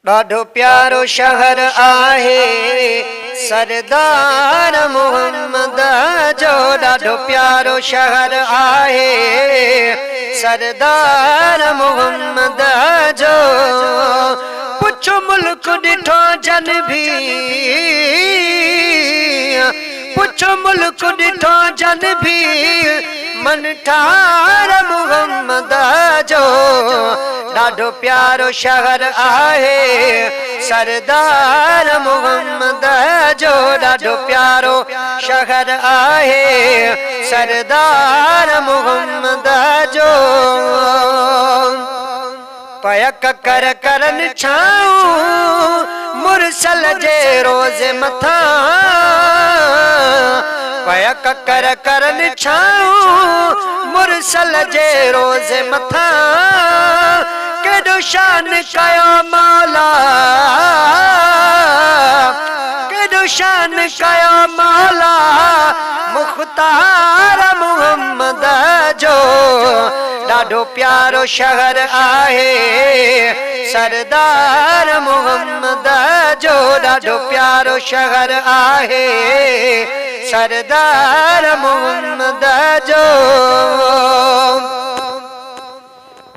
ॾाढो प्यारो शहर आहे सरदार मोहम्मद जो। ॾाढो प्यारो शहर आहे सरदार मोहम्मद जो। पुछो मुल्क ॾिठो जन भी, पुछो मुल्क ॾिठो जन भी, मन ठार मोहम्मद जो। ॾाढो प्यारो शहर आहे सरदार मोहम्मद जो। ॾाढो प्यारो शहर आहे सरदार मोहम्मद जो। पयक कर करन छाऊं मुरसल जे रोज़ मथा। पयक कर करन छाऊं मुरसल जे रोज़ मथा। केॾो शान कयो मौला, केॾो शान कयो मौला मुख्तार मोहम्मद जो। ॾाढो प्यारो शहर आहे सरदार मोहम्मद जो। ॾाढो प्यारो शहर आहे सरदार मोहम्मद जो।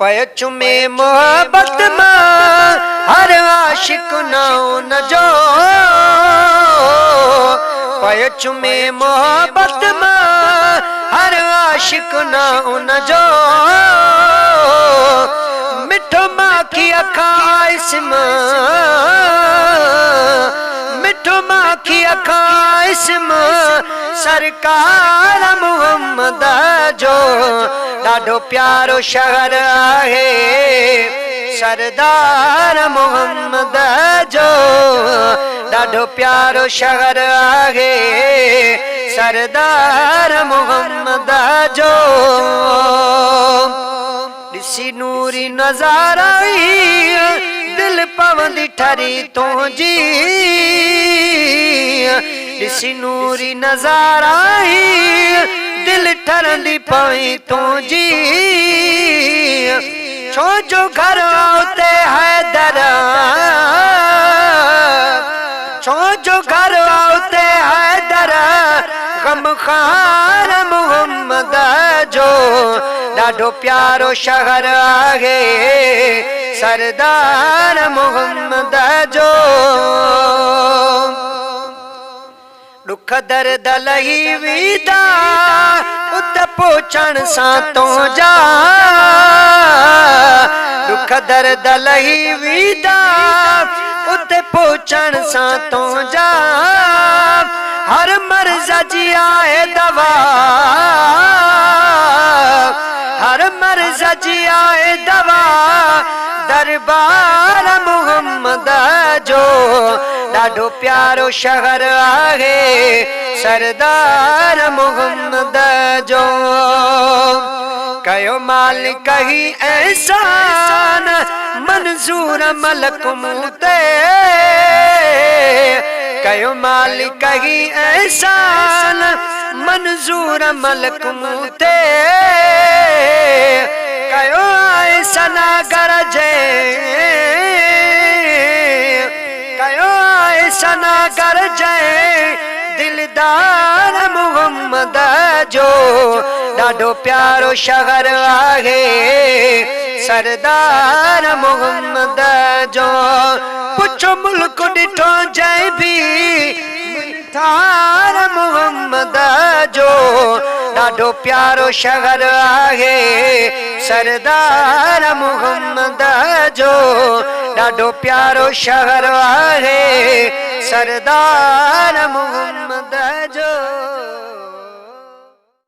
पय चुमे मोहब्बत मां हर आशिक नाउन जो। पय चुमे मोहब्बत मां हर आशिक नाउन जो। मिठो माखी अखां इस्मां, मिठो माखी अखां इस्मां सरकार मोहम्मद जो। ॾाढो प्यारो शहर आहे सरदार मोहम्मद जो। ॾाढो प्यारो शहर आहे सरदार मोहम्मद जो। ॾिसी नूरी नज़ारा दिल पवंदी ठरी तुंहिंजी। ॾिसी नूरी नज़ारा दिल ठरंदी पई तुंहिंजी। छो जो घर उते हैदर, छो जो घर उते हैदर गमखार मोहम्मद जो। ॾाढो प्यारो शहर आहे सरदार मोहम्मद जो। दुख दर्द लही विदा उत पहुचण सां तुंहिंजा। दुख दर्द लही विदा उत पहुचण सां तुंहिंजा। हर मर्ज़ जी आहे दवा, हर मर्ज़ जी आहे दवा दरबार मोहम्मद जो। ॾाढो प्यारो शहर आहे सरदार मोहम्मद जो। कयो मालिक ही एहसान मंज़ूर मलक मूं ते। कयो मालिक ही एहसान मंज़ूर मलक मूं ते। कयो ऐसना गरजे, कयो ऐसना गरजे दिलदार मोहम्मद जो। ॾाढो प्यारो शहर आहे सरदार मोहम्मद जो। पुछो मुल्क ॾिठो जंहिं भी ठार मोहम्मद जो। ॾाढो प्यारो शहर आहे सरदार मोहम्मद जो। ॾाढो प्यारो शहर आहे सरदार मोहम्मद जो।